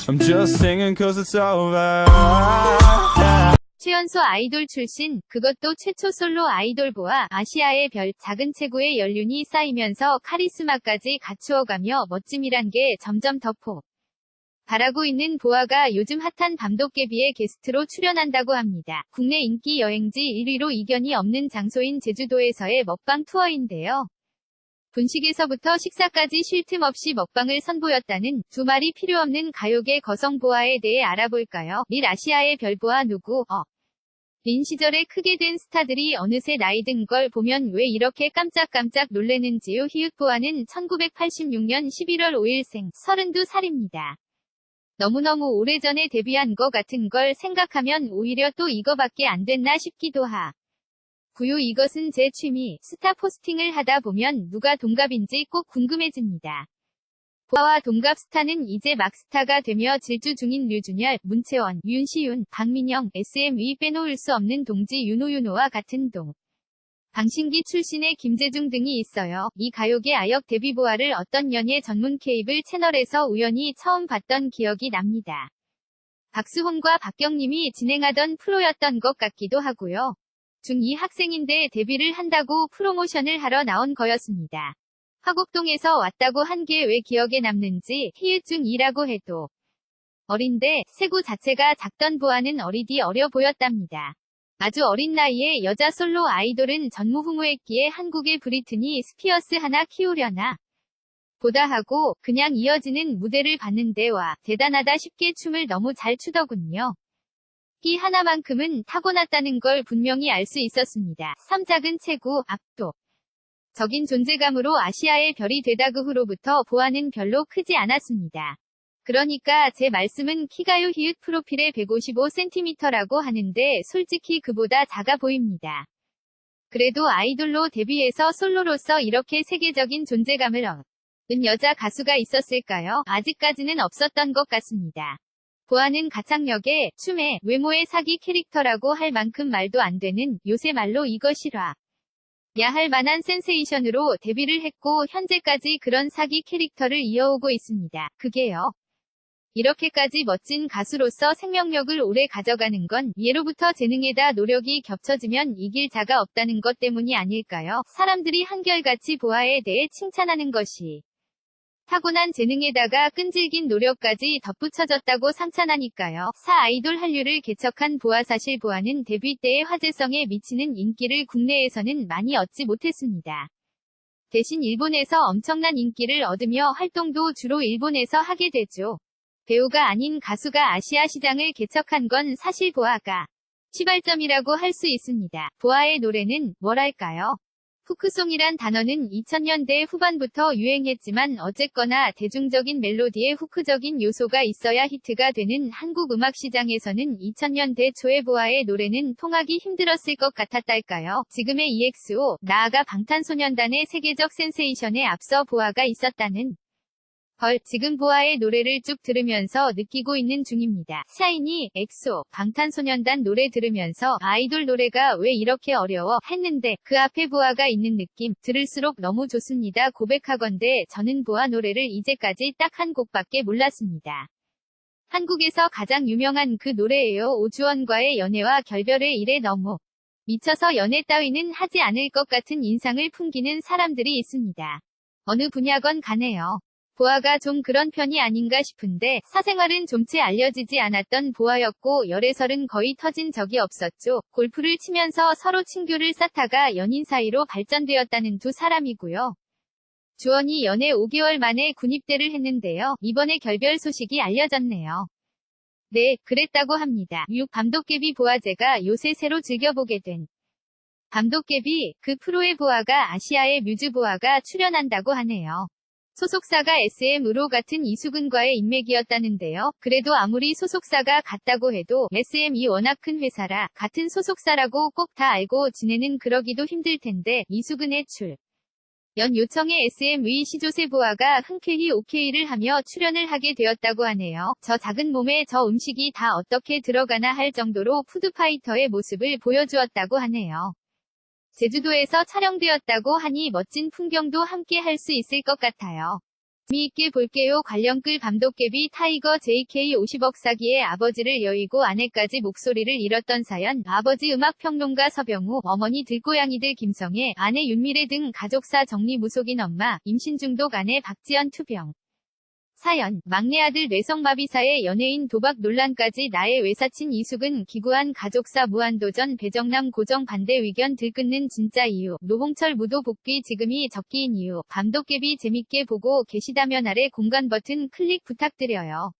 I'm just singing cause it's over. 최연소 아이돌 출신, 그것도 최초 솔로 아이돌보아 아시아의 별, 작은 체구의 연륜이 쌓이면서 카리스마까지 갖추어가며 멋짐이란 게 점점 더 바라고 있는 보아가 요즘 핫한 밤도깨비에 게스트로 출연한다고 합니다. 국내 인기 여행지 1위로 이견이 없는 장소인 제주도에서의 먹방 투어인데요. 분식에서부터 식사까지 쉴 틈 없이 먹방을 선보였다는 두 말이 필요 없는 가요계 거성 보아에 대해 알아볼까요? 릴 아시아의 별 보아 누구? 린 시절에 크게 된 스타들이 어느새 나이 든 걸 보면 왜 이렇게 깜짝깜짝 놀래는지요. 히읗 보아는 1986년 11월 5일 생, 32살입니다. 너무너무 오래전에 데뷔한 거 같은 걸 생각하면 오히려 또 이거밖에 안 됐나 싶기도 하고요. 이것은 제 취미, 스타 포스팅을 하다 보면 누가 동갑인지 꼭 궁금해집니다. 보아와 동갑 스타는 이제 막 스타가 되며 질주 중인 류준열, 문채원, 윤시윤, 박민영, SM 위 빼놓을 수 없는 동지 윤호윤호와 같은 방신기 출신의 김재중 등이 있어요. 이 가요계 아역 데뷔 보아를 어떤 연예 전문 케이블 채널에서 우연히 처음 봤던 기억이 납니다. 박수홍과 박경님이 진행하던 프로였던 것 같기도 하고요. 중2 학생인데 데뷔를 한다고 프로모션을 하러 나온 거였습니다. 화곡동에서 왔다고 한 게 왜 기억에 남는지, 히읗 중2라고 해도 어린데 세구 자체가 작던 보아는 어리디 어려 보였답니다. 아주 어린 나이에 여자 솔로 아이돌은 전무후무했기에 한국의 브리트니 스피어스 하나 키우려나 보다 하고 그냥 이어지는 무대를 봤는데 와 대단하다 싶게 춤을 너무 잘 추더군요. 이 하나만큼은 타고났다는 걸 분명히 알 수 있었습니다. 3작은 체구 적인 존재감으로 아시아의 별이 되다 그 후로부터 보아는 별로 크지 않았습니다. 그러니까 제 말씀은 키가요 히읗 프로필에 155cm라고 하는데 솔직히 그보다 작아 보입니다. 그래도 아이돌로 데뷔해서 솔로로서 이렇게 세계적인 존재감을 얻은 여자 가수가 있었을까요? 아직까지는 없었던 것 같습니다. 보아는 가창력에, 춤에, 외모의 사기 캐릭터라고 할 만큼 말도 안 되는, 요새 말로 이거 실화 야 할 만한 센세이션으로 데뷔를 했고 현재까지 그런 사기 캐릭터를 이어오고 있습니다. 그게요. 이렇게까지 멋진 가수로서 생명력을 오래 가져가는 건 예로부터 재능에다 노력이 겹쳐지면 이길 자가 없다는 것 때문이 아닐까요? 사람들이 한결같이 보아에 대해 칭찬하는 것이 타고난 재능에다가 끈질긴 노력까지 덧붙여졌다고 상찬하니까요. 사 아이돌 한류를 개척한 보아 사실 보아는 데뷔 때의 화제성에 미치는 인기를 국내에서는 많이 얻지 못했습니다. 대신 일본에서 엄청난 인기를 얻으며 활동도 주로 일본에서 하게 되죠. 배우가 아닌 가수가 아시아 시장을 개척한 건 사실 보아가 시발점이라고 할 수 있습니다. 보아의 노래는 뭐랄까요? 후크송이란 단어는 2000년대 후반부터 유행했지만 어쨌거나 대중적인 멜로디에 후크적인 요소가 있어야 히트가 되는 한국 음악 시장에서는 2000년대 초의 보아의 노래는 통하기 힘들었을 것 같았달까요? 지금의 EXO, 나아가 방탄소년단의 세계적 센세이션에 앞서 보아가 있었다는 지금 보아의 노래를 쭉 들으면서 느끼고 있는 중입니다. 샤이니, 엑소, 방탄소년단 노래 들으면서 아이돌 노래가 왜 이렇게 어려워 했는데 그 앞에 보아가 있는 느낌 들을수록 너무 좋습니다. 고백하건대 저는 보아 노래를 이제까지 딱 한 곡밖에 몰랐습니다. 한국에서 가장 유명한 그 노래예요. 오주원과의 연애와 결별의 일에 너무 미쳐서 연애 따위는 하지 않을 것 같은 인상을 풍기는 사람들이 있습니다. 어느 분야건 간에요. 보아가 좀 그런 편이 아닌가 싶은데 사생활은 좀 채 알려지지 않았던 보아였고 열애설은 거의 터진 적이 없었죠. 골프를 치면서 서로 친교를 쌓다가 연인 사이로 발전되었다는 두 사람이고요. 주원이 연애 5개월 만에 군입대를 했는데요. 이번에 결별 소식이 알려졌네요. 네, 그랬다고 합니다. 밤도깨비 보아제가 요새 새로 즐겨보게 된 밤도깨비, 그 프로의 보아가 아시아의 뮤즈 보아가 출연한다고 하네요. 소속사가 SM으로 같은 이수근과의 인맥이었다는데요. 그래도 아무리 소속사가 같다고 해도 SM이 워낙 큰 회사라 같은 소속사라고 꼭 다 알고 지내는 그러기도 힘들 텐데 이수근의 연 요청에 SM의 시조새 보아가 흔쾌히 오케이를 하며 출연을 하게 되었다고 하네요. 저 작은 몸에 저 음식이 다 어떻게 들어가나 할 정도로 푸드파이터의 모습을 보여주었다고 하네요. 제주도에서 촬영되었다고 하니 멋진 풍경도 함께 할 수 있을 것 같아요. 재미있게 볼게요. 관련 끌 밤도깨비 타이거 JK 50억 사기의 아버지를 여의고 아내까지 목소리를 잃었던 사연. 아버지 음악평론가 서병우, 어머니 들고양이들 김성애, 아내 윤미래 등 가족사 정리 무속인 엄마, 임신 중독 아내 박지연 투병. 사연, 막내 아들 뇌성마비사의 연예인 도박 논란까지 나의 외사친 이숙은 기구한 가족사 무한도전 배정남 고정 반대 의견 들끓는 진짜 이유. 노홍철 무도 복귀 지금이 적기인 이유. 밤도깨비 재밌게 보고 계시다면 아래 공간 버튼 클릭 부탁드려요.